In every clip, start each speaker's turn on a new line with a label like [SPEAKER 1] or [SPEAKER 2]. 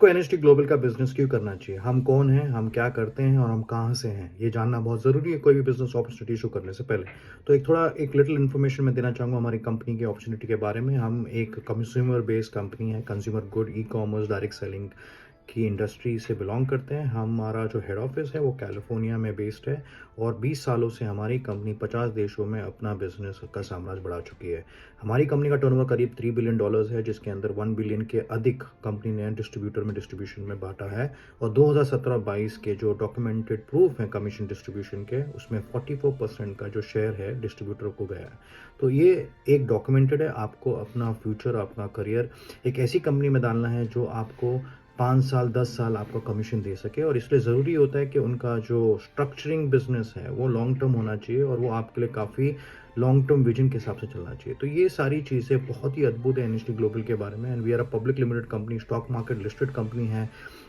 [SPEAKER 1] आपको NST global का business क्यों करना चाहिए? हम कौन हैं, हम क्या करते हैं और हम कहाँ से हैं? ये जानना बहुत ज़रूरी है कोई भी बिजनेस अपॉर्चुनिटी शुरू करने से पहले। तो एक लिटिल इन्फॉर्मेशन मैं देना चाहूँगा हमारी कंपनी की अपॉर्चुनिटी के बारे में। हम एक कंज्यूमर बेस्ड कंपनी है, consumer good, e-commerce, direct selling की इंडस्ट्री से बिलोंग करते हैं। हमारा जो हेड ऑफिस है वो कैलिफोर्निया में बेस्ड है और 20 सालों से हमारी कंपनी 50 देशों में अपना बिजनेस का साम्राज्य बढ़ा चुकी है। हमारी कंपनी का टर्नओवर करीब $3 बिलियन है, जिसके अंदर 1 बिलियन के अधिक कंपनी ने डिस्ट्रीब्यूशन में बांटा है और 2017-22 के जो डॉक्यूमेंटेड प्रूफ है कमीशन डिस्ट्रीब्यूशन के, उसमें 44% का जो शेयर है डिस्ट्रीब्यूटर को गया है। तो ये एक डॉक्यूमेंटेड है। आपको अपना फ्यूचर, अपना करियर एक ऐसी कंपनी में डालना है जो आपको 5 साल, 10 साल आपको कमीशन दे सके और इसलिए ज़रूरी होता है कि उनका जो स्ट्रक्चरिंग बिज़नेस है वो लॉन्ग टर्म होना चाहिए और वो आपके लिए काफ़ी लॉन्ग टर्म विजन के हिसाब से चलना चाहिए। तो ये सारी चीज़ें बहुत ही अद्भुत है एनएसटी ग्लोबल के बारे में। And we are a public limited company, stock market listed company है,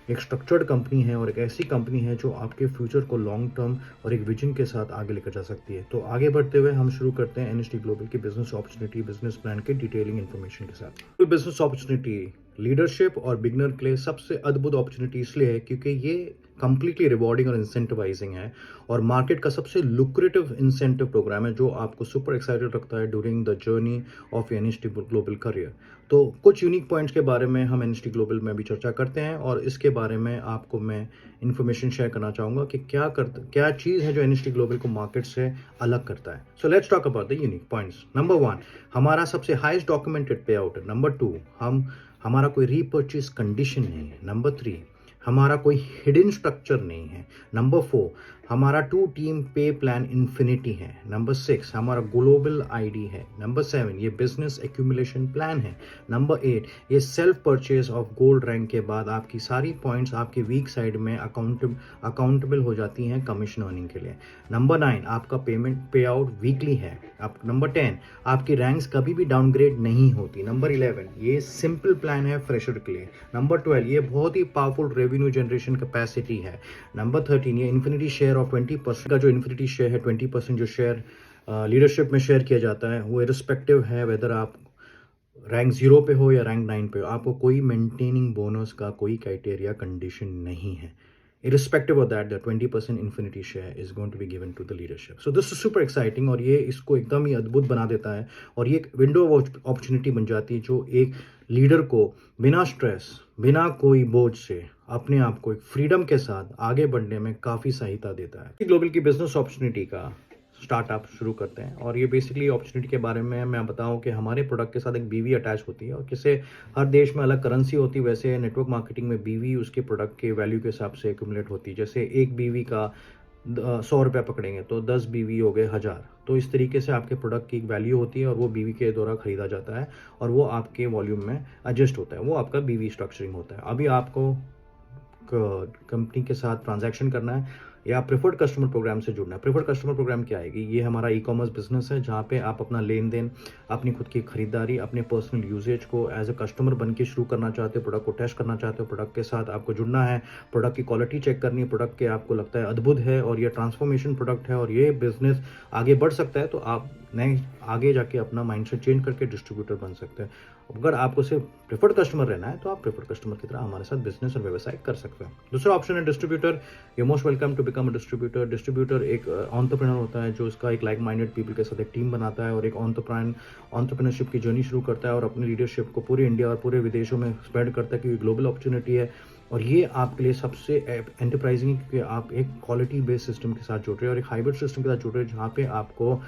[SPEAKER 1] एक स्ट्रक्चर्ड कंपनी है और एक ऐसी कंपनी है जो आपके फ्यूचर को लॉन्ग टर्म और एक विजन के साथ आगे लेकर जा सकती है। तो आगे बढ़ते हुए हम शुरू करते हैं एनएसटी ग्लोबल की बिजनेस अपॉर्चुनिटी, बिजनेस प्लान के डिटेलिंग इन्फॉर्मेशन के साथ। तो बिजनेस अपॉर्चुनिटी लीडरशिप और बिगनर के लिए सबसे अद्भुत अपॉर्चुनिटी इसलिए है क्योंकि ये कंप्लीटली रिवॉर्डिंग और इंसेंटिवाइजिंग है और मार्केट का सबसे लुक्रेटिव इंसेंटिव प्रोग्राम है जो आपको सुपर एक्साइटेड रखता है during the journey of NST global career. तो कुछ यूनिक पॉइंट्स के बारे में हम एनएसटी ग्लोबल में भी चर्चा करते हैं और इसके बारे में आपको मैं इन्फॉर्मेशन शेयर करना चाहूँगा कि क्या चीज़ है जो एनएसटी ग्लोबल को मार्केट से अलग करता है। सो let's talk about the unique points. Number 1, हमारा सबसे हाईएस्ट डॉक्यूमेंटेड पे आउट है। नंबर 2, हमारा कोई रीपर्चेज कंडीशन नहीं है। नंबर 3, हमारा कोई हिडन स्ट्रक्चर नहीं है। नंबर 4, हमारा 2 टीम पे प्लान इन्फिनिटी है। नंबर 6, हमारा ग्लोबल आईडी है। नंबर 7, ये बिजनेस एक्यूमुलेशन प्लान है। नंबर 8, ये self purchase of gold rank के बाद आपकी सारी पॉइंट्स आपकी वीक साइड में अकाउंटेबल हो जाती हैं कमीशन अर्निंग के लिए। नंबर 9, आपका पे आउट वीकली है। नंबर 10, आपकी रैंक्स कभी भी डाउनग्रेड नहीं होती। नंबर 11, ये सिंपल प्लान है फ्रेशर के लिए। नंबर 12, ये बहुत ही पावरफुल रेवेन्यू जनरेशन कैपेसिटी है। नंबर 13, ये इन्फिनिटी शेयर ऑफ 20% का जो इन्फिनिटी शेयर है, 20% जो शेयर लीडरशिप में शेयर किया जाता है वो इरिस्पेक्टिव है वेदर आप रैंक 0 पे हो या रैंक 9 पे हो। आपको कोई मेंटेनिंग बोनस का कोई क्राइटेरिया कंडीशन नहीं है। Irrespective of that, the 20% infinity share is going to be given to the leadership. So this is super exciting और ये इसको एकदम ही अद्भुत बना देता है और ये एक विंडो ऑफ अपॉर्चुनिटी बन जाती है जो एक लीडर को बिना स्ट्रेस, बिना कोई बोझ से अपने आप को एक फ्रीडम के साथ आगे बढ़ने में काफ़ी सहायता देता है। ग्लोबल की बिजनेस अपॉर्चुनिटी का स्टार्टअप शुरू करते हैं और ये बेसिकली अपॉर्चुनिटी के बारे में मैं बताऊं कि हमारे प्रोडक्ट के साथ एक बीवी अटैच होती है और जैसे हर देश में अलग करेंसी होती है वैसे नेटवर्क मार्केटिंग में बीवी उसके प्रोडक्ट के वैल्यू के हिसाब से एक्यूमुलेट होती है। जैसे एक बीवी का 100 रुपये पकड़ेंगे तो 10 बीवी हो गए 1000। तो इस तरीके से आपके प्रोडक्ट की एक वैल्यू होती है और वो बीवी के द्वारा खरीदा जाता है और वो आपके वॉल्यूम में एडजस्ट होता है। वो आपका बीवी स्ट्रक्चरिंग होता है। अभी आपको कंपनी के साथ ट्रांजैक्शन करना है या प्रेफर्ड कस्टमर प्रोग्राम से जुड़ना है। प्रेफर्ड कस्टमर प्रोग्राम क्या आएगी? ये हमारा ई-कॉमर्स बिजनेस है जहाँ पे आप अपना लेन देन, अपनी खुद की खरीदारी, अपने पर्सनल यूजेज को एज अ कस्टमर बन के शुरू करना चाहते हो, प्रोडक्ट को टेस्ट करना चाहते हो, प्रोडक्ट के साथ आपको जुड़ना है, प्रोडक्ट की क्वालिटी चेक करनी है, प्रोडक्ट के आपको लगता है अद्भुत है और ये ट्रांसफॉर्मेशन प्रोडक्ट है और ये बिजनेस आगे बढ़ सकता है तो आप नए आगे जाके अपना माइंडसेट चेंज करके डिस्ट्रीब्यूटर बन सकते हैं। अगर आपको सिर्फ प्रेफर्ड कस्टमर रहना है तो आप प्रेफर्ड कस्टमर की तरह हमारे साथ बिजनेस और व्यवसाय कर सकते हैं। दूसरा ऑप्शन है distributor. You most welcome to become a distributor. Distributor एक एंटरप्रेन्योर होता है जो उसका एक लाइक माइंडेड पीपल के साथ एक टीम बनाता है और एक एंटरप्रेन्योरशिप की जर्नी शुरू करता है और अपनी लीडरशिप को पूरे इंडिया और पूरे विदेशों में स्प्रेड करता है क्योंकि ग्लोबल अपॉर्चुनिटी है और ये आपके लिए सबसे एंटरप्राइजिंग है क्योंकि आप एक क्वालिटी बेस्ड सिस्टम के साथ जुड़ रहे हैं और एक हाइब्रिड सिस्टम के साथ जुड़ रहे हैं जहाँ पे आपको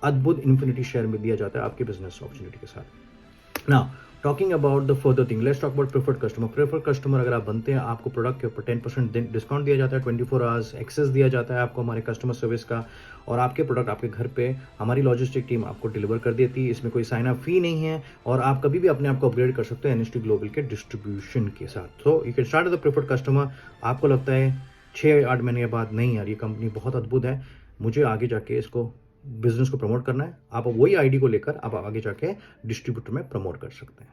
[SPEAKER 1] अद्भुत इन्फिनिटी शेयर में दिया जाता है आपके बिजनेस अपॉर्चुनिटी के साथ। Now talking about the further thing, let's talk about preferred customer. Preferred customer अगर आप बनते हैं आपको प्रोडक्ट के ऊपर 10% डिस्काउंट दिया जाता है, 24 आवर्स एक्सेस दिया जाता है आपको हमारे कस्टमर सर्विस का और आपके प्रोडक्ट आपके घर पे हमारी लॉजिस्टिक टीम आपको डिलीवर कर देती है। इसमें कोई साइन अप फी नहीं है और आप कभी भी अपने आप को अपग्रेड कर सकते हैं एनएसटी ग्लोबल के डिस्ट्रीब्यूशन के साथ। So you can start as the preferred customer. आपको लगता है 6-8 महीने के बाद नहीं यार ये कंपनी बहुत अद्भुत है, मुझे आगे जाके इसको बिजनेस को प्रमोट करना है, आप वही आईडी को लेकर आप आगे जाके डिस्ट्रीब्यूटर में प्रमोट कर सकते हैं।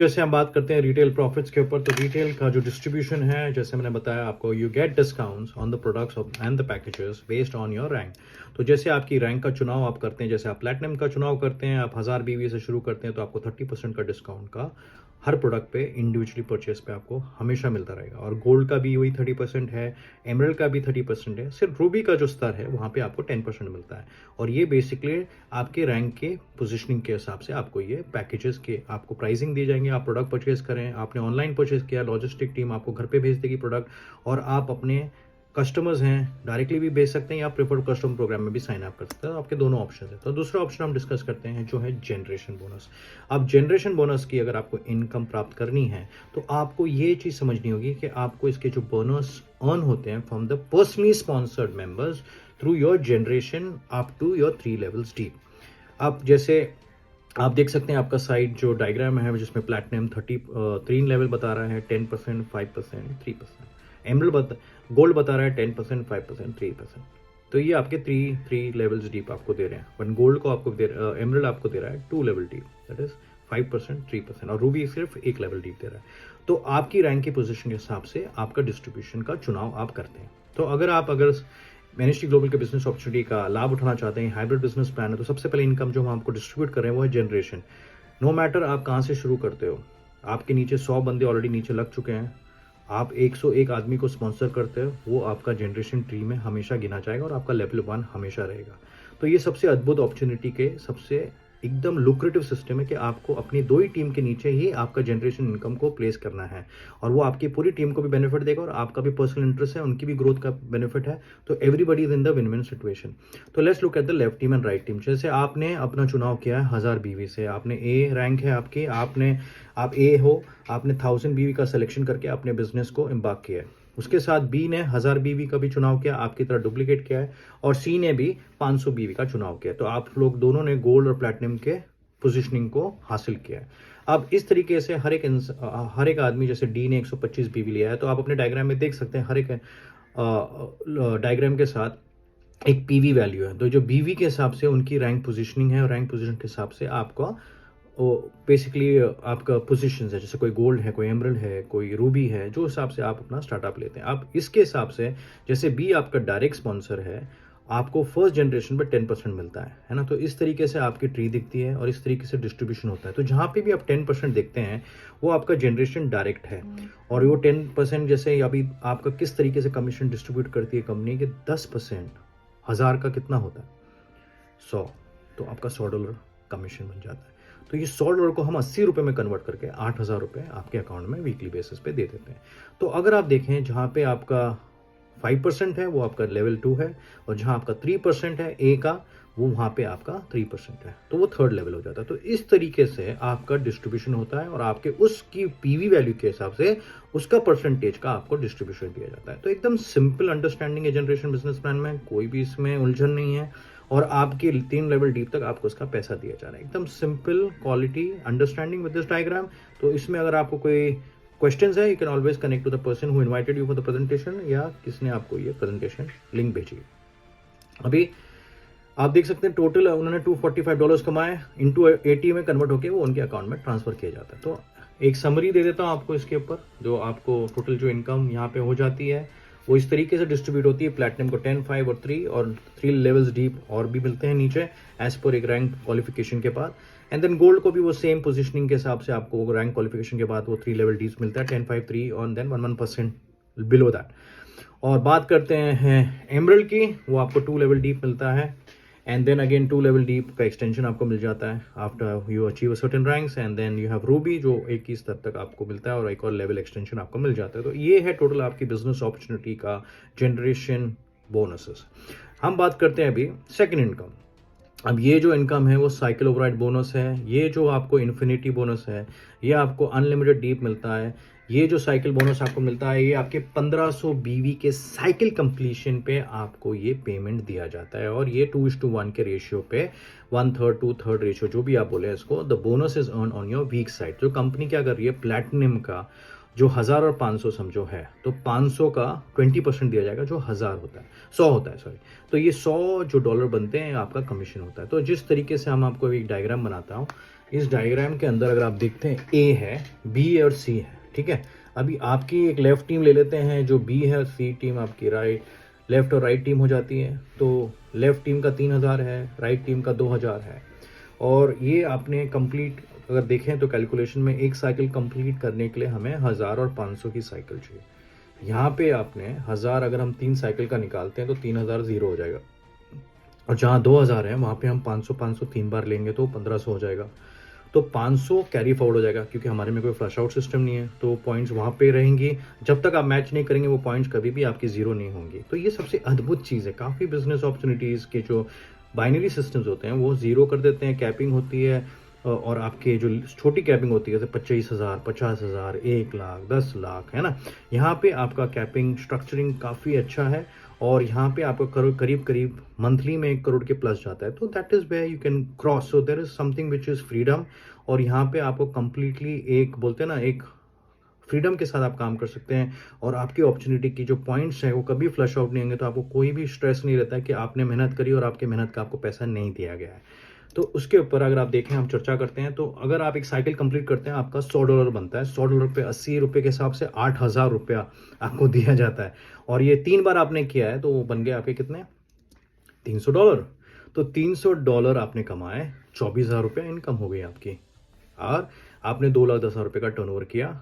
[SPEAKER 1] जैसे हम बात करते हैं रिटेल प्रॉफिट्स के ऊपर, तो रिटेल का जो डिस्ट्रीब्यूशन है जैसे मैंने बताया आपको, you get discounts on the products and the packages based on your rank. तो जैसे आपकी रैंक का चुनाव आप करते हैं, जैसे आप प्लैटिनम का चुनाव करते हैं, आप 1000 बीवी से शुरू करते हैं तो आपको 30% का डिस्काउंट का हर प्रोडक्ट पे इंडिविजुअली परचेज पे आपको हमेशा मिलता रहेगा। और गोल्ड का भी वही 30% है, एमरल्ड का भी 30% है, सिर्फ रूबी का जो स्तर है वहाँ पे आपको 10% मिलता है। और ये बेसिकली आपके रैंक के पोजिशनिंग के हिसाब से आपको ये पैकेजेस के आपको प्राइसिंग दी जाएंगे। आप प्रोडक्ट परचेज करें, आपने ऑनलाइन परचेज किया, लॉजिस्टिक टीम आपको घर पे भेज देगी प्रोडक्ट, और आप अपने कस्टमर्स हैं डायरेक्टली भी भेज सकते हैं या प्रेफर्ड कस्टमर प्रोग्राम में भी साइन अप कर सकते हैं। तो आपके दोनों ऑप्शन है। तो दूसरा ऑप्शन हम डिस्कस करते हैं जो है जनरेशन बोनस। अब जनरेशन बोनस की अगर आपको इनकम प्राप्त करनी है तो आपको ये चीज़ समझनी होगी कि आपको इसके जो बोनस अर्न होते हैं from the personally sponsored members through your generation up to your 3 levels deep. अब जैसे आप देख सकते हैं आपका साइड जो डायग्राम है जिसमें प्लैटिनम 3 लेवल बता रहा है, 10%, 5%, 3%। एमरल्ड गोल्ड बता रहा है 10%, 5%, 3%। तो ये आपके थ्री लेवल्स डीप आपको दे रहे हैं। वन गोल्ड को आपको एमरल्ड आपको दे रहा है 2 लेवल डीप, दैट इज 5%, 3%, और रूबी सिर्फ 1 लेवल डीप दे रहा है। तो आपकी रैंक की पोजीशन के हिसाब से आपका डिस्ट्रीब्यूशन का चुनाव आप करते हैं। तो अगर मैनेस्टी ग्लोबल के बिजनेस अपॉर्चुनिटी का लाभ उठाना चाहते हैं, हाइब्रिड बिजनेस प्लान है, तो सबसे पहले इनकम जो हम आपको डिस्ट्रीब्यूट कर रहे हैं वो है जनरेशन। नो मैटर आप कहाँ से शुरू करते हो, आपके नीचे 100 बंदे ऑलरेडी नीचे लग चुके हैं, आप 101 आदमी को स्पॉन्सर करते हो, वो आपका जनरेशन ट्री में हमेशा गिना जाएगा और आपका लेवल 1 हमेशा रहेगा। तो ये सबसे अद्भुत अपॉर्चुनिटी के सबसे एकदम लुक्रेटिव सिस्टम है कि आपको अपनी 2 ही टीम के नीचे ही आपका जनरेशन इनकम को प्लेस करना है, और वो आपकी पूरी टीम को भी बेनिफिट देगा और आपका भी पर्सनल इंटरेस्ट है, उनकी भी ग्रोथ का बेनिफिट है। तो everybody is in the win win situation. तो let's look at the left team and right team. जैसे आपने अपना चुनाव किया है 1000 बीवी से, आपने ए रैंक है आपकी, आप ए हो, आपने 1000 बीवी का सिलेक्शन करके अपने बिजनेस को एम्बार्क किया है। उसके साथ बी ने 1000 बीवी का भी चुनाव किया, आपकी तरह डुप्लीकेट किया है, और सी ने भी 500 बीवी का चुनाव किया। तो आप लोग दोनों ने गोल्ड और प्लैटिनम के पोजीशनिंग को हासिल किया है। अब इस तरीके से हर एक आदमी, जैसे डी ने 125 बीवी लिया है, तो आप अपने डायग्राम में देख सकते हैं हर एक डायग्राम के साथ एक पीवी वैल्यू है। तो जो बीवी के हिसाब से उनकी रैंक पोजीशनिंग है, और रैंक पोजीशन के हिसाब से आपका बेसिकली आपका पोजीशंस है। जैसे कोई गोल्ड है, कोई एमरल्ड है, कोई रूबी है, जो हिसाब से आप अपना स्टार्टअप लेते हैं। आप इसके हिसाब से, जैसे बी आपका डायरेक्ट स्पॉन्सर है, आपको फर्स्ट जनरेशन पर 10% मिलता है ना। तो इस तरीके से आपकी ट्री दिखती है और इस तरीके से डिस्ट्रीब्यूशन होता है। तो जहाँ पे भी आप 10% देखते हैं वो आपका जनरेशन डायरेक्ट है, और वो 10% जैसे अभी आपका किस तरीके से कमीशन डिस्ट्रीब्यूट करती है कंपनी के 10% 1000 का कितना होता है 100, तो आपका $100 कमीशन बन जाता है। तो ये $100 को हम 80 रुपये में कन्वर्ट करके 8000 रुपये आपके अकाउंट में वीकली बेसिस पे दे देते हैं। तो अगर आप देखें जहाँ पे आपका 5% है वो आपका लेवल 2 है, और जहाँ आपका 3% है ए का, वो वहाँ पे आपका 3% है, तो वो 3rd लेवल हो जाता है। तो इस तरीके से आपका डिस्ट्रीब्यूशन होता है, और आपके उसकी पीवी वैल्यू के हिसाब से उसका परसेंटेज का आपको डिस्ट्रीब्यूशन दिया जाता है। तो एकदम सिंपल अंडरस्टैंडिंग है जनरेशन बिजनेस प्लान में, कोई भी इसमें उलझन नहीं है, और आपके 3 लेवल डीप तक आपको उसका पैसा दिया जा रहा है। एकदम simple quality understanding with this diagram. तो इसमें अगर आपको कोई क्वेश्चंस है, you can always connect to the person who invited you for the presentation, या किसने आपको ये प्रेजेंटेशन लिंक भेजी है। अभी आप देख सकते हैं टोटल उन्होंने $245 कमाए, इंटू 80 में कन्वर्ट होकर वो उनके अकाउंट में ट्रांसफर किया जाता है। तो एक समरी दे देता हूँ आपको इसके ऊपर, जो आपको टोटल जो इनकम यहाँ पे हो जाती है वो इस तरीके से डिस्ट्रीब्यूट होती है। प्लैटिनम को 10, 5 और 3, और 3 लेवल्स डीप और भी मिलते हैं नीचे एज पर एक रैंक क्वालिफिकेशन के बाद। एंड देन गोल्ड को भी वो सेम पोजीशनिंग के हिसाब से आपको रैंक क्वालिफिकेशन के बाद वो 3 लेवल डीप मिलता है, 10, 5, 3 और देन 1% बिलो दैट। और बात करते हैं एमरल्ड की, वो आपको 2 लेवल डीप मिलता है, and then again 2 level deep का एक्सटेंशन आपको मिल जाता है after you achieve certain ranks, and then you have ruby जो 21 स्तर तक आपको मिलता है, और एक और लेवल एक्सटेंशन आपको मिल जाता है। तो ये है टोटल आपकी बिजनेस अपॉर्चुनिटी का जनरेशन बोनसेस। हम बात करते हैं अभी सेकंड इनकम। अब ये जो इनकम है वो साइकिल ओवरराइड बोनस है, ये जो आपको इन्फिनिटी बोनस है, ये आपको अनलिमिटेड डीप मिलता है। ये जो साइकिल बोनस आपको मिलता है ये आपके 1500 बीवी के साइकिल कंप्लीशन पे आपको ये पेमेंट दिया जाता है, और ये 2:1 के रेशियो पे 1/3 2/3 रेशियो जो भी आप बोले इसको, the bonus is earn on your week side. जो कंपनी क्या कर रही है, प्लैटिनम का जो 1000 और 500 समझो है, तो 500 का 20% दिया जाएगा, जो 1000 होता है 100 होता है सॉरी। तो ये 100 जो डॉलर बनते हैं आपका कमीशन होता है। तो जिस तरीके से हम आपको एक डायग्राम बनाता हूँ, इस डायग्राम के अंदर अगर आप देखते हैं ए है, बी और सी है, ठीक है। अभी आपकी एक लेफ्ट टीम ले लेते हैं, जो बी है, और सी टीम आपकी लेफ्ट और राइट टीम हो जाती है। तो लेफ्ट टीम का 3000 है, राइट टीम का 2000 है, और ये आपने कंप्लीट अगर देखें तो कैलकुलेशन में एक साइकिल कंप्लीट करने के लिए हमें 1000 और 500 की साइकिल चाहिए। यहाँ पे आपने 1000 अगर हम 3 साइकिल का निकालते हैं तो 3000 ज़ीरो हो जाएगा, और जहाँ 2000 है वहाँ पे हम 500 3 बार लेंगे तो 1500 हो जाएगा। तो 500 कैरी फॉरवर्ड हो जाएगा, क्योंकि हमारे में कोई फ्लश आउट सिस्टम नहीं है, तो पॉइंट्स वहाँ पे रहेंगी। जब तक आप मैच नहीं करेंगे वो पॉइंट्स कभी भी आपकी ज़ीरो नहीं होंगी। तो ये सबसे अद्भुत चीज़ है। काफ़ी बिजनेस अपॉर्चुनिटीज़ के जो बाइनरी सिस्टम्स होते हैं वो ज़ीरो कर देते हैं, कैपिंग होती है, और आपके जो छोटी कैपिंग होती है जैसे 25,000, 50,000, 1 लाख, 10 लाख, है ना। यहाँ पे आपका कैपिंग स्ट्रक्चरिंग काफ़ी अच्छा है, और यहाँ पे आपका करीब करीब मंथली में 1 करोड़ के प्लस जाता है। तो that is where you can cross. So there is something which is freedom, और यहाँ पे आपको कंप्लीटली एक बोलते हैं ना, एक फ्रीडम के साथ आप काम कर सकते हैं, और आपकी अपॉर्चुनिटी की जो पॉइंट्स हैं वो कभी फ्लश आउट नहीं होंगे। तो आपको कोई भी स्ट्रेस नहीं रहता है कि आपने मेहनत करी और आपके मेहनत का आपको पैसा नहीं दिया गया है। तो उसके ऊपर अगर आप देखें, हम चर्चा करते हैं, तो अगर आप एक साइकिल कंप्लीट करते हैं आपका $100 बनता है। $100 पे 80 रुपये के हिसाब से 8000 रुपया आपको दिया जाता है, और ये 3 बार आपने किया है तो वो बन गए आपके कितने, $300। तो $300 आपने कमाए, 24,000 रुपया इनकम हो गई आपकी, और आपने 2,10,000 रुपये का टर्नओवर किया।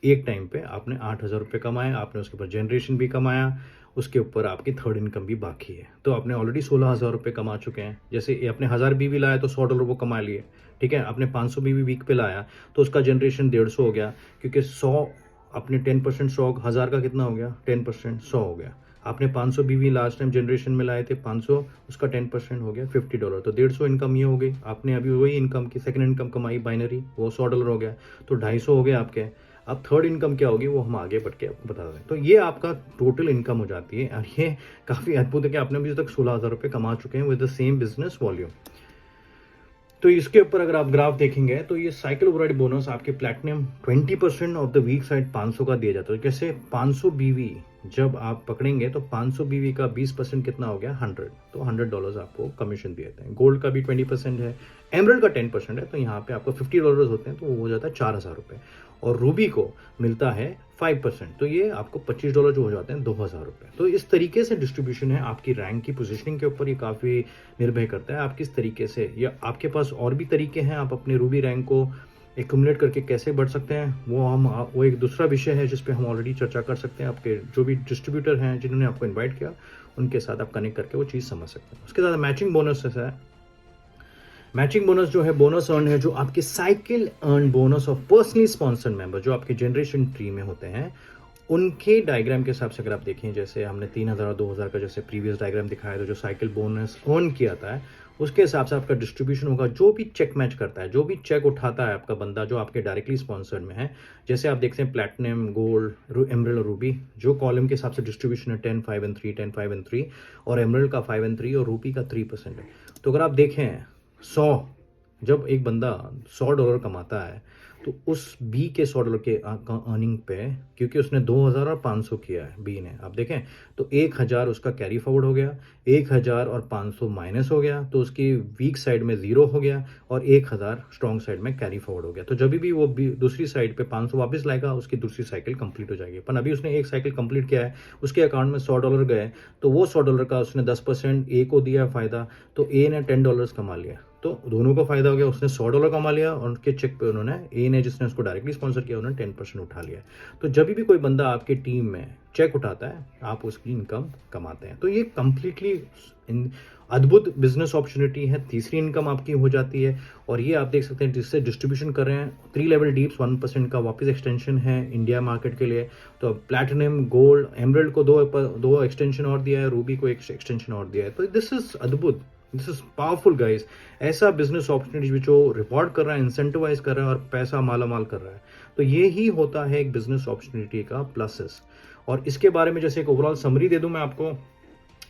[SPEAKER 1] एक टाइम पे आपने 8,000 रुपये कमाए, आपने उसके ऊपर जनरेशन भी कमाया, उसके ऊपर आपकी थर्ड इनकम भी बाकी है। तो आपने ऑलरेडी 16,000 रुपये कमा चुके हैं। जैसे ये आपने 1000 बीवी लाया तो $100 वो कमा लिए, ठीक है। आपने 500 बीवी वीक पे लाया तो उसका जनरेशन 150 हो गया, क्योंकि 100 अपने 10% 100, 1000 का कितना हो गया, 10% 100 हो गया। आपने 500 बीवी लास्ट टाइम जनरेशन में लाए थे, 500 उसका 10% हो गया $50, तो 150 इनकम ये हो गई। आपने अभी वही इनकम की सेकंड इनकम कमाई बाइनरी, वो $100 हो गया, तो 250 हो गया आपके। अब थर्ड इनकम क्या होगी वो हम आगे बढ़ के आपको बता दें। तो ये आपका टोटल इनकम हो जाती है, और ये काफ़ी अद्भुत है कि आपने अभी तक 16,000 रुपये कमा चुके हैं with the same business volume. तो इसके ऊपर अगर आप ग्राफ देखेंगे तो ये साइकिल ओवरराइड बोनस आपके platinum 20% of the week side 500 का दिया जाता है। जैसे 500 बीवी जब आप पकड़ेंगे तो 500 बीवी का 20% कितना हो गया, 100, तो $100 आपको कमीशन दिए जाते हैं। गोल्ड का भी 20% है, एमरल्ड का 10% है, तो यहाँ पे आपको $50 होते हैं, तो वो हो जाता है 4,000 रुपये, और रूबी को मिलता है 5%, तो ये आपको $25 जो हो जाते हैं 2,000 रुपये। तो इस तरीके से डिस्ट्रीब्यूशन है। आपकी रैंक की पोजीशनिंग के ऊपर ये काफ़ी निर्भर करता है आप किस तरीके से, या आपके पास और भी तरीके हैं आप अपने रूबी रैंक को एक्यूमुलेट करके कैसे बढ़ सकते हैं, वो एक दूसरा विषय है जिस पे हम ऑलरेडी चर्चा कर सकते हैं। आपके जो भी डिस्ट्रीब्यूटर हैं जिन्होंने आपको इन्वाइट किया उनके साथ आप कनेक्ट करके वो चीज़ समझ सकते हैं। उसके साथ मैचिंग बोनस है। मैचिंग बोनस जो है बोनस अर्न है, जो आपके cycle earn bonus of personally sponsored member जो आपके जनरेशन ट्री में होते हैं, उनके डायग्राम के हिसाब से अगर आप देखें, जैसे हमने 3,000 और 2,000 का जैसे प्रीवियस डायग्राम दिखाया, तो जो साइकिल बोनस अर्न किया था उसके हिसाब से आपका डिस्ट्रीब्यूशन होगा। जो भी चेक मैच करता है, जो भी चेक उठाता है आपका बंदा जो आपके डायरेक्टली स्पॉन्सर्ड में है, जैसे आप देखते हैं प्लैटिनम, गोल्ड, एमरल्ड और रूबी, जो कॉलम के हिसाब से डिस्ट्रीब्यूशन है 10, 5 and 3, 10, 5 and 3, और एमरल्ड का 5 and 3 और रूबी का 3% है। तो अगर आप देखें 100, जब एक बंदा $100 कमाता है तो उस बी के $100 के अर्निंग पे, क्योंकि उसने 2,000 और 500 किया है बी ने, आप देखें तो 1,000 उसका कैरी फॉरवर्ड हो गया, 1,000 और 500 माइनस हो गया, तो उसकी वीक साइड में 0 हो गया, और 1,000 स्ट्रॉन्ग साइड में कैरी फॉरवर्ड हो गया। तो जब भी वो दूसरी साइड पे 500 वापस लाएगा उसकी दूसरी साइकिल कंप्लीट हो जाएगी। पर अभी उसने एक साइकिल कंप्लीट किया है, उसके अकाउंट में $100 गए, तो वो $100 का उसने 10% ए को दिया फ़ायदा, तो ए ने $10 कमा लिया, तो दोनों को फायदा हो गया। उसने $100 कमा लिया, और उनके चेक पे उन्होंने, ए ने जिसने उसको डायरेक्टली स्पॉन्सर किया उन्होंने 10% उठा लिया। तो जब भी कोई बंदा आपके टीम में चेक उठाता है आप उसकी इनकम कमाते हैं। तो ये कंप्लीटली अद्भुत बिजनेस अपॉर्चुनिटी है। तीसरी इनकम आपकी हो जाती है, और ये आप देख सकते हैं जिससे डिस्ट्रीब्यूशन कर रहे हैं 3 लेवल डीप्स 1% का वापस एक्सटेंशन है इंडिया मार्केट के लिए। तो प्लैटिनम, गोल्ड, एमरल्ड को दो एक्सटेंशन और दिया है, रूबी को एक एक्सटेंशन और दिया है। तो दिस इज अद्भुत, दिस इज पावरफुल गाइज। ऐसा बिजनेस अपॉर्चुनिटी जो रिवॉर्ड कर रहा है, इंसेंटिवाइज कर रहा है, और पैसा मालामाल कर रहा है। तो ये ही होता है एक बिजनेस अपॉर्चुनिटी का प्लसेस। और इसके बारे में जैसे एक ओवरऑल समरी दे दूं मैं आपको,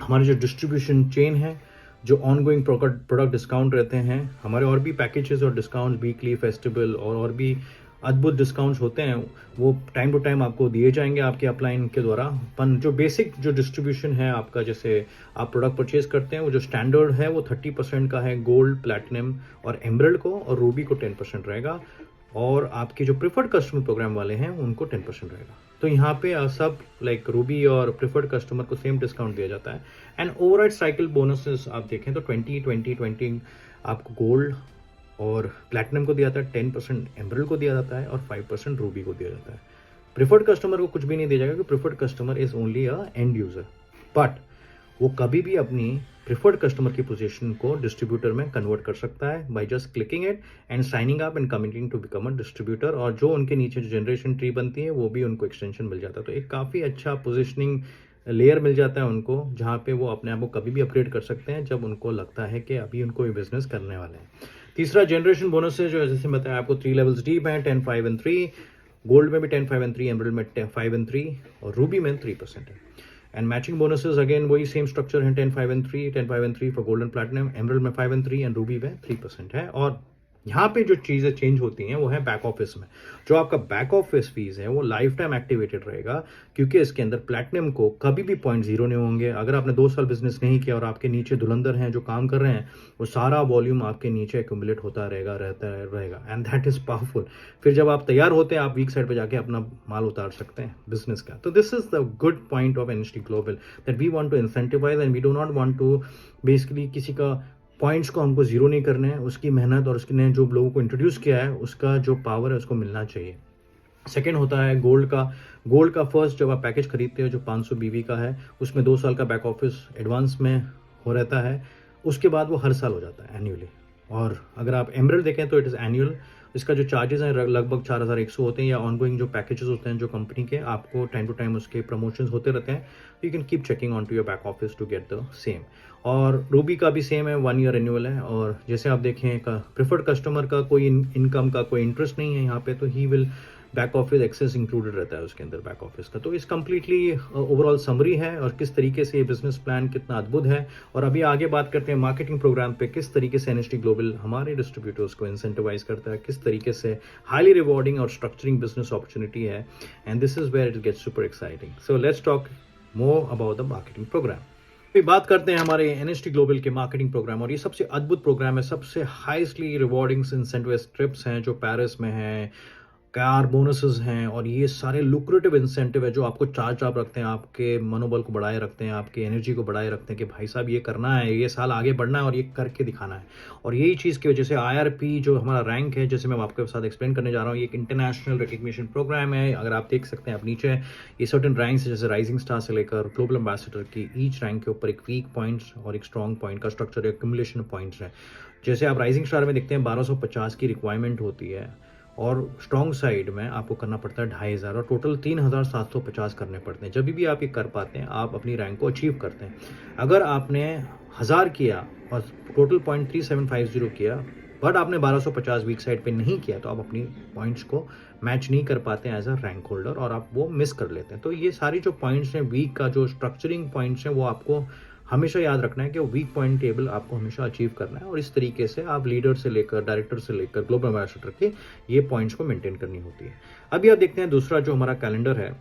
[SPEAKER 1] हमारे जो डिस्ट्रीब्यूशन चेन है, जो ऑनगोइंग प्रोडक्ट डिस्काउंट रहते हैं, हमारे और भी पैकेजेस और डिस्काउंट वीकली, फेस्टिवल और भी अद्भुत डिस्काउंट्स होते हैं, वो टाइम टू टाइम आपको दिए जाएंगे आपके अपलाइन के द्वारा। पर जो बेसिक जो डिस्ट्रीब्यूशन है आपका, जैसे आप प्रोडक्ट परचेज करते हैं, वो जो स्टैंडर्ड है वो 30% का है गोल्ड, प्लैटिनम और एमरल्ड को, और रूबी को 10% रहेगा, और आपके जो प्रिफर्ड कस्टमर प्रोग्राम वाले हैं उनको 10% रहेगा। तो यहाँ पे सब लाइक रूबी और प्रिफर्ड कस्टमर को सेम डिस्काउंट दिया जाता है। एंड ओवरऑल साइकिल बोनसेस आप देखें तो 20 20 20 आपको गोल्ड और प्लैटिनम को दिया जाता है 10%, एमरल्ड को दिया जाता है और 5% रूबी को दिया जाता है। प्रेफर्ड कस्टमर को कुछ भी नहीं दिया जाएगा, क्योंकि preferred customer is only a end user, but वो कभी भी अपनी प्रेफर्ड कस्टमर की पोजीशन को डिस्ट्रीब्यूटर में कन्वर्ट कर सकता है by just clicking it and signing up and committing to become a distributor, और जो उनके नीचे जो जनरेशन ट्री बनती है वो भी उनको एक्सटेंशन मिल जाता है। तो एक काफ़ी अच्छा पोजिशनिंग लेयर मिल जाता है उनको, जहाँ पे वो अपने आप को कभी भी अपग्रेड कर सकते हैं जब उनको लगता है कि अभी उनको ये बिजनेस करने वाले हैं। तीसरा जनरेशन बोनस है, जो जैसे बताया आपको 3 लेवल्स डीप हैं, 10, 5 एंड 3, गोल्ड में भी 10, 5 एंड 3, एमरल्ड में 5 एंड 3 और रूबी में 3% है। एंड मैचिंग बोनसेस अगेन वही सेम स्ट्रक्चर है, 10, 5 and 3, 10, 5 and 3 for gold and platinum, emerald में 5 एंड 3 एंड रूबी में 3% है। और यहाँ पे जो चीज़ें चेंज होती हैं वो है बैक ऑफिस में। जो आपका बैक ऑफिस फीस है वो लाइफ टाइम एक्टिवेटेड रहेगा, क्योंकि इसके अंदर प्लैटिनम को कभी भी 0.0 नहीं होंगे। अगर आपने 2 साल बिजनेस नहीं किया और आपके नीचे धुरंधर हैं जो काम कर रहे हैं, वो सारा वॉल्यूम आपके नीचे एक्यूमुलेट होता रहेगा एंड दैट इज पावरफुल। फिर जब आप तैयार होते हैं, आप वीक साइड पे जाके अपना माल उतार सकते हैं बिजनेस का। तो this is the good point of NST global, that we want to incentivise and we do not want to basically किसी का पॉइंट्स को हमको जीरो नहीं करने हैं, उसकी मेहनत और उसने जो लोगों को इंट्रोड्यूस किया है उसका जो पावर है उसको मिलना चाहिए। सेकेंड होता है गोल्ड का फर्स्ट जब आप पैकेज खरीदते हो जो 500 बीवी का है, उसमें 2 साल का बैक ऑफिस एडवांस में हो रहता है, उसके बाद वो हर साल हो जाता है एन्यूअली। और अगर आप एमरल्ड देखें तो इट इज़ एनुअल, इसका जो चार्जेस हैं लगभग 4100 होते हैं, या ऑनगोइंग जो पैकेजेस होते हैं जो कंपनी के, आपको टाइम टू टाइम उसके प्रमोशंस होते रहते हैं। You can keep checking on to your back office to get the same. और रूबी का भी सेम है, 1 ईयर रिन्यूअल है। और जैसे आप देखें प्रेफर्ड कस्टमर का कोई इनकम का कोई इंटरेस्ट नहीं है यहाँ पे, तो he will back office access included रहता है उसके अंदर बैक ऑफिस का। तो इस कंप्लीटली ओवरऑल समरी है और किस तरीके से ये बिजनेस प्लान कितना अद्भुत है। और अभी आगे बात करते हैं मार्केटिंग प्रोग्राम पे, किस तरीके से एनएसटी ग्लोबल हमारे डिस्ट्रीब्यूटर्स को इंसेंटिवाइज करता है, किस तरीके से हाईली रिवॉर्डिंग और स्ट्रक्चरिंग बिजनेस अपॉर्चुनिटी है। And this is where it gets super exciting. So let's talk more about the marketing programme. फिर बात करते हैं हमारे एनएसटी ग्लोबल के मार्केटिंग प्रोग्राम, और ये सबसे अद्भुत प्रोग्राम है, सबसे हाईएस्टली रिवॉर्डिंग इंसेंटिव ट्रिप्स हैं जो पेरिस में हैं, कार बोनसेस हैं, और ये सारे लुक्रेटिव इंसेंटिव है जो आपको चार्ज अप रखते हैं, आपके मनोबल को बढ़ाए रखते हैं, आपकी एनर्जी को बढ़ाए रखते हैं कि भाई साहब ये करना है, ये साल आगे बढ़ना है और ये करके दिखाना है। और यही चीज़ की वजह से आईआरपी जो हमारा रैंक है, जैसे मैं आपके साथ एक्सप्लेन करने जा रहा हूँ, ये एक इंटरनेशनल रिकग्निशन प्रोग्राम है। अगर आप देख सकते हैं आप नीचे, ये सर्टेन रैंक्स है, जैसे राइजिंग स्टार से लेकर ग्लोबल एम्बेसडर की, ईच रैंक के ऊपर एक वीक पॉइंट्स और एक स्ट्रॉन्ग पॉइंट का स्ट्रक्चर, एक्यूमुलेशन पॉइंट्स है। जैसे आप राइजिंग स्टार में देखते हैं 1250 की रिक्वायरमेंट होती है, और स्ट्रॉन्ग साइड में आपको करना पड़ता है 2500, और टोटल 3750 करने पड़ते हैं। जब भी आप ये कर पाते हैं, आप अपनी रैंक को अचीव करते हैं। अगर आपने 1000 किया और टोटल पॉइंट 3750 किया, बट आपने 1250 वीक साइड पे नहीं किया, तो आप अपनी पॉइंट्स को मैच नहीं कर पाते हैं एज अ रैंक होल्डर, और आप वो मिस कर लेते हैं। तो ये सारी जो पॉइंट्स हैं वीक का, जो स्ट्रक्चरिंग पॉइंट्स हैं, वो आपको हमेशा याद रखना है कि वो वीक पॉइंट टेबल आपको हमेशा अचीव करना है, और इस तरीके से आप लीडर से लेकर डायरेक्टर से लेकर ग्लोबल एम्बेसडर के ये पॉइंट्स को मेंटेन करनी होती है। अभी आप देखते हैं दूसरा जो हमारा कैलेंडर है,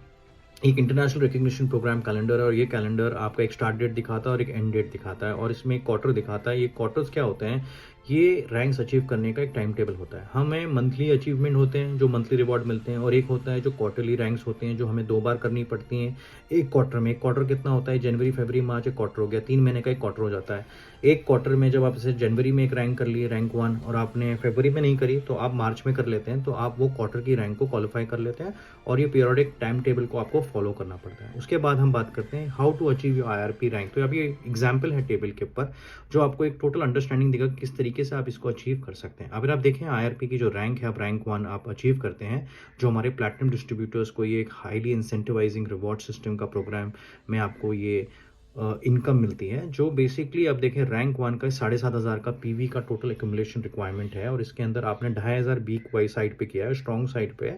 [SPEAKER 1] एक इंटरनेशनल रिकग्निशन प्रोग्राम कैलेंडर है, और ये कैलेंडर आपका एक स्टार्ट डेट दिखाता है और एक एंड डेट दिखाता है, और इसमें एक क्वार्टर दिखाता है। ये क्वार्टर्स क्या होते हैं, ये रैंक्स अचीव करने का एक टाइम टेबल होता है। हमें मंथली अचीवमेंट होते हैं जो मंथली रिवॉर्ड मिलते हैं, और एक होता है जो क्वार्टरली रैंक्स होते हैं जो हमें 2 बार करनी पड़ती हैं एक क्वार्टर में। एक क्वार्टर कितना होता है, जनवरी फरवरी मार्च, एक क्वार्टर हो गया, 3 महीने का एक क्वार्टर हो जाता है। एक क्वार्टर में जब आप जैसे जनवरी में एक रैंक कर लिए, रैंक 1, और आपने फरवरी में नहीं करी तो आप मार्च में कर लेते हैं, तो आप वो क्वार्टर की रैंक को क्वालिफाई कर लेते हैं, और ये पीरियोडिक टाइम टेबल को आपको फॉलो करना पड़ता है। उसके बाद हम बात करते हैं how to achieve your IRP rank. तो अभी एग्जाम्पल है टेबल के ऊपर जो आपको एक टोटल अंडरस्टैंडिंग देगा किस तरीके से आप इसको अचीव कर सकते हैं। अगर आप देखें आईआरपी की जो रैंक है, आप रैंक 1 आप अचीव करते हैं, जो हमारे प्लैटिनम डिस्ट्रीब्यूटर्स को ये एक हाईली इंसेंटिवाइजिंग रिवॉर्ड सिस्टम का प्रोग्राम में आपको ये इनकम मिलती है, जो बेसिकली आप देखें रैंक 1 का 7500 का पीवी का टोटल एक्यूमुलेशन रिक्वायरमेंट है, और इसके अंदर आपने 2500 वीक वाई साइड पे किया है, स्ट्रॉन्ग साइड पे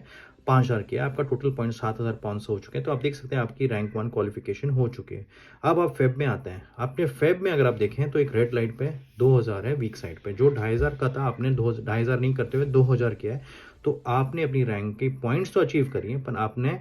[SPEAKER 1] 5000 किया, आपका टोटल पॉइंट 7500 हो चुके हैं। तो आप देख सकते हैं आपकी रैंक 1 क्वालिफिकेशन हो चुकी है। अब आप फेब में आते हैं, आपने फेब में अगर आप देखें तो एक रेड लाइट पे 2000 है वीक साइड पे, जो 2500 का था आपने 2500 नहीं करते हुए 2000 किया है। तो आपने अपनी रैंक के पॉइंट्स तो अचीव करिए, पर आपने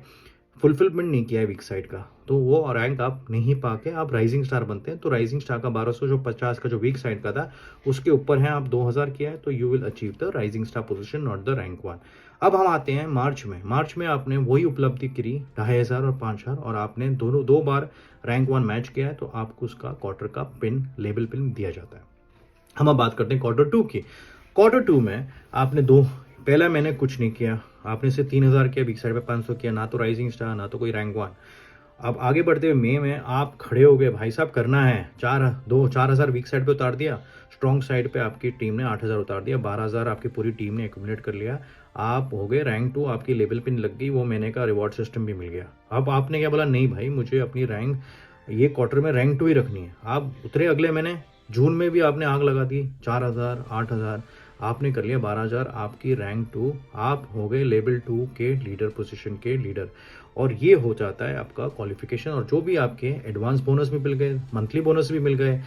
[SPEAKER 1] फुलफिलमेंट नहीं किया है वीक साइड का, तो वो रैंक आप नहीं पाके आप राइजिंग स्टार बनते हैं। तो राइजिंग स्टार का 1250 का जो वीक साइड का था उसके ऊपर है, आप 2000 किया है, तो you will achieve the rising star position, not the rank 1। अब हम आते हैं मार्च में आपने वही उपलब्धि करी 2500 और 5000, और आपने दो बार रैंक 1 मैच किया है, तो आपको उसका क्वार्टर का पिन लेबल पिन दिया जाता है। हम अब बात करते हैं क्वार्टर 2 की। Q2 में आपने दो पहला महीने कुछ नहीं किया, आपने सिर्फ 3000 किया, बिग साइड पे 500 किया, ना तो राइजिंग स्टार ना तो कोई रैंक वन। अब आगे बढ़ते हुए मई में आप खड़े हो गए, भाई साहब करना है, 4000 वीक साइड पे उतार दिया, स्ट्रॉन्ग साइड पे आपकी टीम ने 8000 उतार दिया, 12000 आपकी पूरी टीम ने एक्यूमुलेट कर लिया, आप हो गए रैंक 2, आपकी लेवल पिन लग गई, वो महीने का रिवॉर्ड सिस्टम भी मिल गया। अब आपने क्या बोला, नहीं भाई मुझे अपनी रैंक ये क्वार्टर में रैंक 2 ही रखनी है। आप उतरे अगले महीने जून में भी आपने आग लगा दी, 4000 8000 आपने कर लिया, 12000 आपकी रैंक 2, आप हो गए लेवल 2 के लीडर पोजीशन के लीडर। और ये हो जाता है आपका क्वालिफिकेशन, और जो भी आपके एडवांस बोनस भी मिल गए, मंथली बोनस भी मिल गए,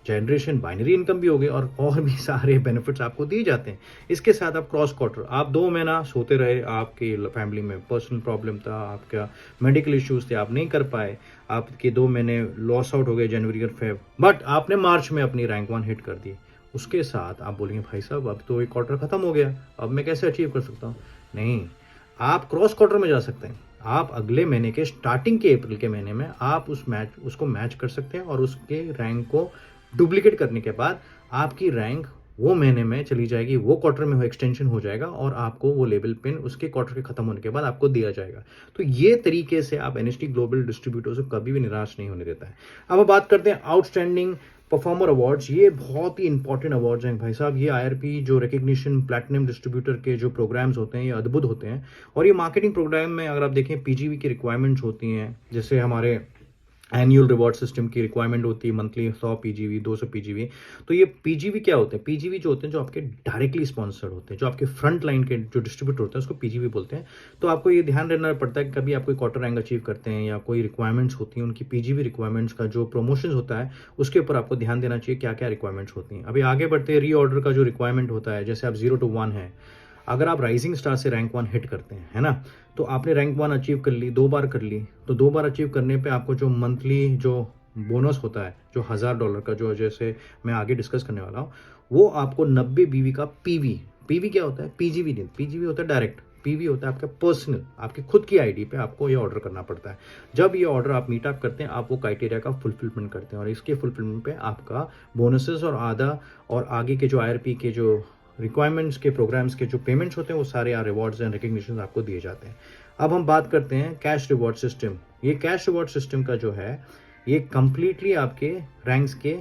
[SPEAKER 1] जनरेशन बाइनरी इनकम भी हो गई, और भी सारे बेनिफिट्स आपको दिए जाते हैं। इसके साथ आप क्रॉस क्वार्टर, आप 2 महीना सोते रहे, आपकी फैमिली में पर्सनल प्रॉब्लम था, आपका मेडिकल इश्यूज थे, आप नहीं कर पाए, आपके 2 महीने लॉस आउट हो गए जनवरी और फेब, बट आपने मार्च में अपनी रैंक 1 हिट कर दी। उसके साथ आप बोलेंगे भाई साहब अब तो एक क्वार्टर खत्म हो गया, अब मैं कैसे अचीव कर सकता हूँ? नहीं, आप क्रॉस क्वार्टर में जा सकते हैं। आप अगले महीने के स्टार्टिंग के अप्रैल के महीने में आप उसको मैच कर सकते हैं, और उसके रैंक को डुप्लीकेट करने के बाद आपकी रैंक वो महीने में चली जाएगी, वो क्वार्टर में वो एक्सटेंशन हो जाएगा, और आपको वो लेवल पिन उसके क्वार्टर के खत्म होने के बाद आपको दिया जाएगा। तो ये तरीके से आप एनएसटी ग्लोबल डिस्ट्रीब्यूटर से कभी भी निराश नहीं होने देता है। अब बात करते हैं आउटस्टैंडिंग परफॉर्मर अवार्ड्स। ये बहुत ही इंपॉर्टेंट अवार्ड्स हैं भाई साहब। ये आईआरपी जो रिकग्निशन प्लैटिनम डिस्ट्रीब्यूटर के जो प्रोग्राम्स होते हैं, ये अद्भुत होते हैं। और ये मार्केटिंग प्रोग्राम में अगर आप देखें पीजीवी की रिक्वायरमेंट्स होती हैं, जैसे हमारे एनुअल रिवॉर्ड सिस्टम की रिक्वायरमेंट होती है, मंथली 100 पीजीवी 200 पीजीवी। तो ये पीजीवी क्या होते हैं? पीजीवी जो होते हैं, जो आपके डायरेक्टली स्पॉन्सर्ड होते हैं, जो आपके फ्रंट लाइन के जो डिस्ट्रीब्यूटर होते हैं, उसको पीजीवी बोलते हैं। तो आपको ये ध्यान रखना पड़ता है कि कभी आप कोई क्वार्टर रैंक अचीव करते हैं या कोई रिक्वायरमेंट्स होती हैं, उनकी पीजीवी रिक्वायरमेंट्स का जो प्रमोशन होता है उसके ऊपर आपको ध्यान देना चाहिए क्या क्या रिक्वायरमेंट्स होती हैं। अभी आगे बढ़ते हैं, रीऑर्डर का जो रिक्वायरमेंट होता है, जैसे आप 0 to 1 है, अगर आप राइजिंग स्टार से रैंक 1 हिट करते हैं, है ना, तो आपने रैंक 1 अचीव कर ली, 2 बार कर ली, तो 2 बार अचीव करने पे आपको जो मंथली जो बोनस होता है, जो $1000 का, जो जैसे मैं आगे डिस्कस करने वाला हूँ, वो आपको 90 बीवी का पीवी। पीवी क्या होता है? पीजीवी नहीं, पीजीवी होता है डायरेक्ट, पीवी होता है आपका पर्सनल, आपकी खुद की आईडी पे आपको ये ऑर्डर करना पड़ता है। जब ये ऑर्डर आप मीटअप करते हैं, आप वो क्राइटेरिया का फुलफिलमेंट करते हैं, और इसके फुलफिलमेंट पे आपका बोनसेस और आधा और आगे के जो आईआरपी के जो रिक्वायरमेंट्स के प्रोग्राम्स के जो पेमेंट्स होते हैं, वो सारे रिवॉर्ड्स एंड रिकग्निशन आपको दिए जाते हैं। अब हम बात करते हैं कैश रिवॉर्ड सिस्टम। ये कैश रिवॉर्ड सिस्टम का जो है, ये कंप्लीटली आपके रैंक्स के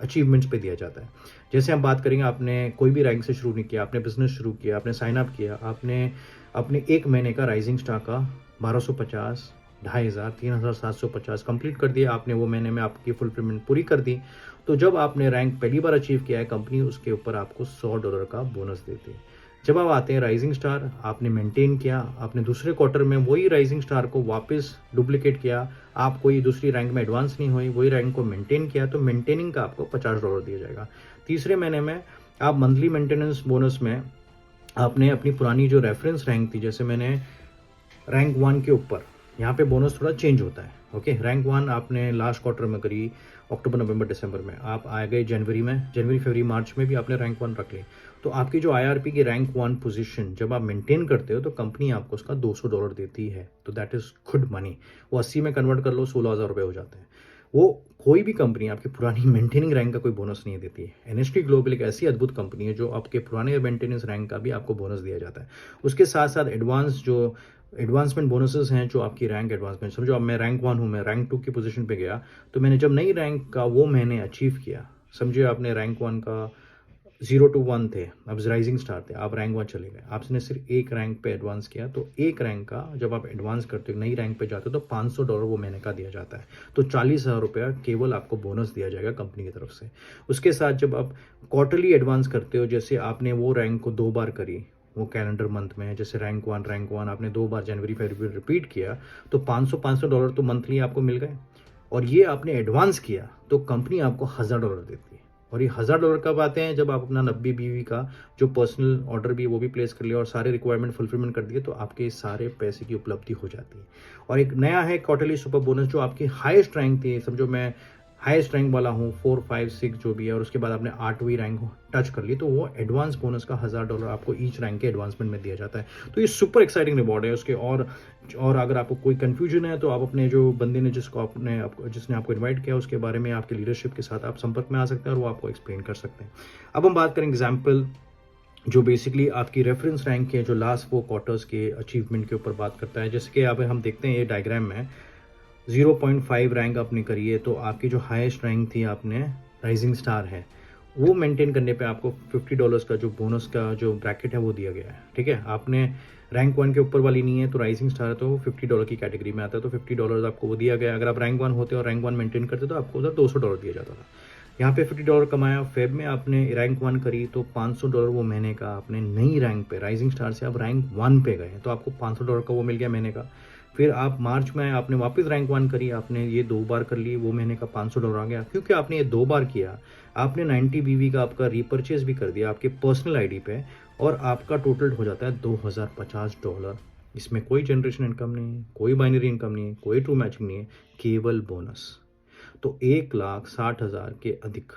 [SPEAKER 1] अचीवमेंट्स पे दिया जाता है। जैसे हम बात करेंगे, आपने कोई भी रैंक से शुरू नहीं किया, आपने बिजनेस शुरू किया, आपने साइन अप किया, आपने अपने एक महीने का राइजिंग स्टार का 1250, 2500, 3750 कंप्लीट कर दिया, आपने वो महीने में आपकी फुलफिलमेंट पूरी कर दी, तो जब आपने रैंक पहली बार अचीव किया है, कंपनी उसके ऊपर आपको $100 का बोनस देती है। जब आप आते हैं राइजिंग स्टार, आपने मेंटेन किया, आपने दूसरे क्वार्टर में वही राइजिंग स्टार को वापस डुप्लीकेट किया, आप कोई दूसरी रैंक में एडवांस नहीं हुई, वही रैंक को मेंटेन किया, तो मेंटेनिंग का आपको $50 दिया जाएगा। तीसरे महीने में आप मंथली मेंटेनेंस बोनस में आपने अपनी पुरानी जो रेफरेंस रैंक थी, जैसे मैंने रैंक 1 के ऊपर, यहाँ पे बोनस थोड़ा चेंज होता है। ओके, रैंक 1 आपने लास्ट क्वार्टर में करी, अक्टूबर नवंबर दिसंबर में, आप आ गए जनवरी में, जनवरी फरवरी मार्च में भी आपने रैंक 1 रख ली, तो आपकी जो आईआरपी की रैंक 1 पोजीशन जब आप मेंटेन करते हो, तो कंपनी आपको उसका $200 देती है। तो दैट इज गुड मनी। वो 80 में कन्वर्ट कर लो, 16,000 रुपये हो जाते हैं। वो कोई भी कंपनी आपकी पुरानी मेंटेनिंग रैंक का कोई बोनस नहीं देती है। एनएसटी ग्लोबल एक ऐसी अद्भुत कंपनी है जो आपके पुराने मेंटेनेंस रैंक का भी आपको बोनस दिया जाता है। उसके साथ साथ एडवांसमेंट बोनसेस हैं, जो आपकी रैंक एडवांसमेंट, समझो अब मैं रैंक 1 हूँ, मैं रैंक 2 की पोजीशन पे गया, तो मैंने जब नई रैंक का वो मैंने अचीव किया, समझिए आपने रैंक 1 का 0 to 1 थे, अब राइजिंग स्टार थे, आप रैंक 1 चले गए, आपने सिर्फ एक रैंक पे एडवांस किया, तो एक रैंक का जब आप एडवांस करते हो, नई रैंक पे जाते हो, तो $500 वो महीने का दिया जाता है। तो ₹40,000 केवल आपको बोनस दिया जाएगा कंपनी की तरफ से। उसके साथ जब आप क्वार्टरली एडवांस करते हो, जैसे आपने वो रैंक को 2 बार करी, वो कैलेंडर मंथ में, जैसे रैंक 1 आपने 2 बार जनवरी फरवरी रिपीट किया, तो $500 तो मंथली आपको मिल गए, और ये आपने एडवांस किया तो कंपनी आपको $1000 देती है। और ये $1000 कब आते हैं? जब आप अपना 90 बीवी का जो पर्सनल ऑर्डर भी वो भी प्लेस कर लिया और सारे रिक्वायरमेंट फुलफिलमेंट कर दिए, तो आपके सारे पैसे की उपलब्धि हो जाती है। और एक नया है क्वार्टरली सुपर बोनस, जो आपकी हाईएस्ट रैंक थी, समझो मैं हाईएस्ट रैंक वाला हूँ, 4 5 6 जो भी है, और उसके बाद आपने 8वीं रैंक टच कर ली, तो वो एडवांस बोनस का $1000 आपको ईच रैंक के एडवांसमेंट में दिया जाता है। तो ये सुपर एक्साइटिंग रिवॉर्ड है उसके। और अगर आपको कोई कंफ्यूजन है, तो आप अपने जो बंदे ने जिसने आपको इन्वाइट किया, उसके बारे में आपके लीडरशिप के साथ आप संपर्क में आ सकते हैं, और वो आपको एक्सप्लेन कर सकते हैं। अब हम बात करें एग्जाम्पल जो बेसिकली आपकी रेफरेंस रैंक के जो लास्ट 4 क्वार्टर्स के अचीवमेंट के ऊपर बात करता है। जैसे कि अब हम देखते हैं ये डायग्राम में 0.5 रैंक आपने करी है, तो आपकी जो हाईएस्ट रैंक थी आपने राइजिंग स्टार है, वो मेंटेन करने पे आपको $50 का जो बोनस का जो ब्रैकेट है वो दिया गया है। ठीक है, आपने रैंक 1 के ऊपर वाली नहीं है तो राइजिंग स्टार है तो वो $50 की कैटेगरी में आता है, तो $50 आपको वो दिया गया। अगर आप रैंक 1 होते और रैंक 1 मेंटेन करते तो आपको उधर $200 दिया जाता था। यहाँ पे $50 कमाया, फेब में आपने रैंक 1 करी तो $500 वो महीने का आपने नई रैंक पे, राइजिंग स्टार से आप रैंक 1 पे गए तो आपको $500 का वो मिल गया महीने का। फिर आप मार्च में आपने वापस रैंक 1 करी, आपने ये 2 बार कर ली, वो महीने का $500 आ गया। क्योंकि आपने ये 2 बार किया, आपने 90 BV का आपका रीपर्चेज भी कर दिया आपके पर्सनल आईडी पे, और आपका टोटल हो जाता है $2050। इसमें कोई जनरेशन इनकम नहीं है, कोई बाइनरी इनकम नहीं है, कोई ट्रू मैचिंग नहीं है, केवल बोनस। तो 1,60,000 के अधिक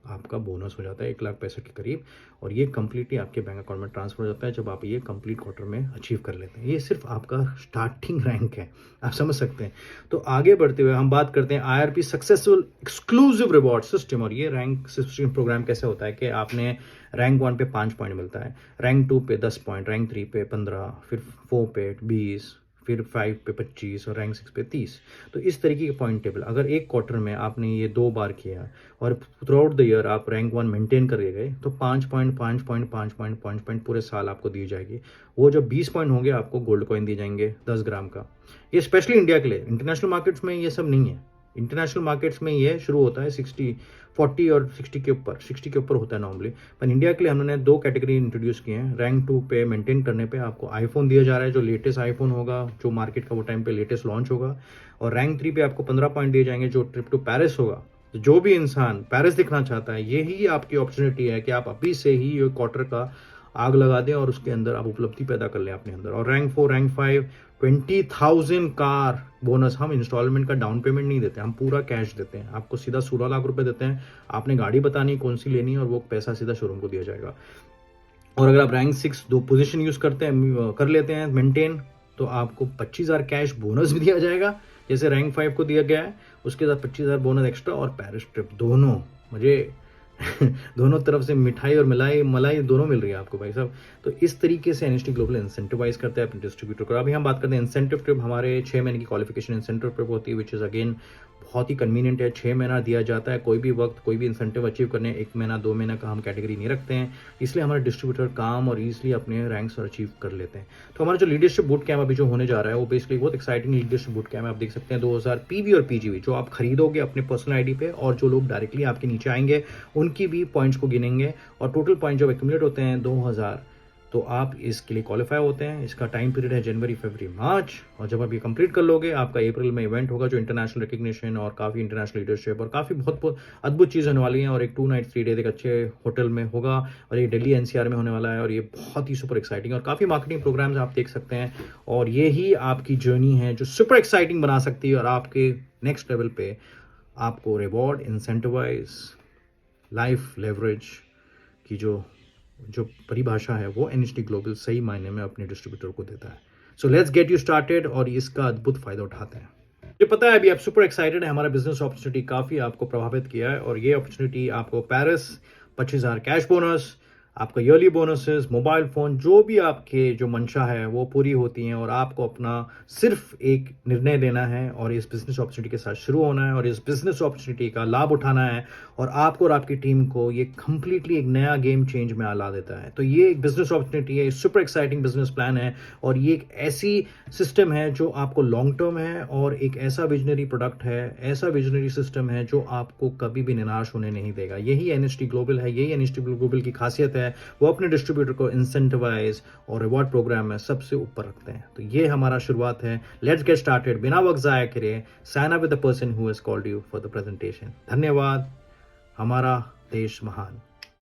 [SPEAKER 1] आपका बोनस हो जाता है, 1,65,000 के करीब, और ये कंप्लीटली आपके बैंक अकाउंट में ट्रांसफर हो जाता है जब आप ये कंप्लीट क्वार्टर में अचीव कर लेते हैं। ये सिर्फ आपका स्टार्टिंग रैंक है, आप समझ सकते हैं। तो आगे बढ़ते हुए हम बात करते हैं IRP successful exclusive reward system. और ये रैंक सिस्टम प्रोग्राम कैसे होता है कि आपने रैंक 1 पे 5 पॉइंट मिलता है, रैंक 2 पे 10 पॉइंट, रैंक 3 पे 15, फिर 4 पे 20, फिर 5 पे 25 और रैंक 6 पे 30। तो इस तरीके के पॉइंट टेबल अगर एक क्वार्टर में आपने ये 2 बार किया और थ्रू आउट द ईयर आप रैंक 1 मेंटेन कर गए तो 5 पॉइंट 5 पॉइंट 5 पॉइंट 5 पॉइंट पूरे साल आपको दी जाएगी। वो जब 20 पॉइंट होंगे आपको गोल्ड कॉइन दिए जाएंगे 10 ग्राम का। ये स्पेशली इंडिया के लिए, इंटरनेशनल मार्केट्स में ये सब नहीं है। इंटरनेशनल मार्केट्स में ये शुरू होता है 40 और 60 के ऊपर होता है नॉर्मली। पर इंडिया के लिए हमने 2 कैटेगरी इंट्रोड्यूस किए हैं। रैंक 2 पे मेंटेन करने पे आपको आईफोन दिया जा रहा है, जो लेटेस्ट आईफोन होगा, जो मार्केट का वो टाइम पे लेटेस्ट लॉन्च होगा। और रैंक 3 पे आपको 15 पॉइंट दिए जाएंगे, जो ट्रिप टू पेरिस होगा। तो जो भी इंसान पेरिस दिखना चाहता है, यही आपकी अपॉर्चुनिटी है कि आप अभी से ही ये क्वार्टर का आग लगा दें और उसके अंदर आप उपलब्धि पैदा कर लें अपने अंदर। और रैंक 4 रैंक 5 20,000 कार बोनस। हम इंस्टॉलमेंट का डाउन पेमेंट नहीं देते, हम पूरा कैश देते हैं आपको, सीधा 16 लाख रुपए देते हैं। आपने गाड़ी बतानी कौन सी लेनी है और वो पैसा सीधा शोरूम को दिया जाएगा। और अगर आप रैंक 6 2 पोजीशन यूज करते हैं, कर लेते हैं मेंटेन, तो आपको 25,000 कैश बोनस भी दिया जाएगा जैसे रैंक 5 को दिया गया है। उसके साथ 25,000 बोनस एक्स्ट्रा और पेरिस ट्रिप दोनों मुझे दोनों तरफ से मिठाई और मलाई दोनों मिल रही है आपको भाई साहब। तो इस तरीके से एनएसटी ग्लोबल इंसेंटिवाइज करता है अपने डिस्ट्रीब्यूटर को। अभी हम बात करते हैं इंसेंटिव ट्रिप। हमारे 6 महीने की क्वालिफिकेशन इंसेंटिव ट्रिप होती है, विच इज अगेन बहुत ही कन्वीनियंट है। 6 महीना दिया जाता है, कोई भी वक्त कोई भी इंसेंटिव अचीव करने, 1 महीना 2 महीना का हम कैटेगरी नहीं रखते हैं, इसलिए हमारे डिस्ट्रीब्यूटर काम और ईजिली अपने रैंक्स और अचीव कर लेते हैं। तो हमारा जो लीडरशिप बूट कैम्प अभी जो होने जा रहा है वो बेसिकली बहुत एक्साइटिंग लीडरशिप बूट कैम्प है। आप देख सकते हैं 2000 पीवी और पीजीवी जो आप खरीदोगे अपने पर्सनल आईडी पे, और जो लोग डायरेक्टली आपके नीचे आएंगे उनकी भी पॉइंट्स को गिनेंगे, और टोटल पॉइंट जब एक्यूमुलेट होते हैं 2000, तो आप इसके लिए क्वालिफाई होते हैं। इसका टाइम पीरियड है जनवरी, फरवरी, मार्च, और जब आप ये कंप्लीट कर लोगे आपका अप्रैल में इवेंट होगा जो इंटरनेशनल रिकग्निशन और काफ़ी इंटरनेशनल लीडरशिप और काफ़ी बहुत अद्भुत चीज़ होने वाली हैं। और एक 2 नाइट 3 डेज एक अच्छे होटल में होगा, और ये दिल्ली एनसीआर में होने वाला है, और ये बहुत ही सुपर एक्साइटिंग और काफ़ी मार्केटिंग प्रोग्राम्स आप देख सकते हैं। और ये ही आपकी जर्नी है जो सुपर एक्साइटिंग बना सकती है और आपके नेक्स्ट लेवल पे आपको रिवॉर्ड, इंसेंटिवाइज, लाइफ लेवरेज की जो परिभाषा है वो एनएसटी ग्लोबल सही मायने में अपने डिस्ट्रीब्यूटर को देता है। So let's get you started और इसका अद्भुत फायदा उठाते हैं। मुझे पता है अभी आप सुपर एक्साइटेड है, हमारा बिजनेस अपॉर्चुनिटी काफ़ी आपको प्रभावित किया है, और ये अपॉर्चुनिटी आपको पेरिस, 25,000 कैश बोनस, आपका ईयरली बोनसेस, मोबाइल फ़ोन, जो भी आपके जो मंशा है वो पूरी होती हैं, और आपको अपना सिर्फ एक निर्णय लेना है और इस बिज़नेस अपॉर्चुनिटी के साथ शुरू होना है और इस बिज़नेस अपॉर्चुनिटी का लाभ उठाना है, और आपको और आपकी टीम को ये कंप्लीटली एक नया गेम चेंज में ला देता है। तो ये एक बिज़नेस अपॉर्चुनिटी है, सुपर एक्साइटिंग बिजनेस प्लान है, और ये एक ऐसी सिस्टम है जो आपको लॉन्ग टर्म है, और एक ऐसा विजनरी प्रोडक्ट है, ऐसा विजनरी सिस्टम है जो आपको कभी भी निराश होने नहीं देगा। यही एनएसटी ग्लोबल है, यही एनएसटी ग्लोबल की खासियत है, वो अपने डिस्ट्रीब्यूटर को इंसेंटिवाइज और रिवॉर्ड प्रोग्राम में सबसे ऊपर रखते हैं। तो ये हमारा शुरुआत है। लेट्स गेट स्टार्टेड, बिना वक्त जाया करे, sign up with the person who has called you for the presentation. धन्यवाद। हमारा देश महान।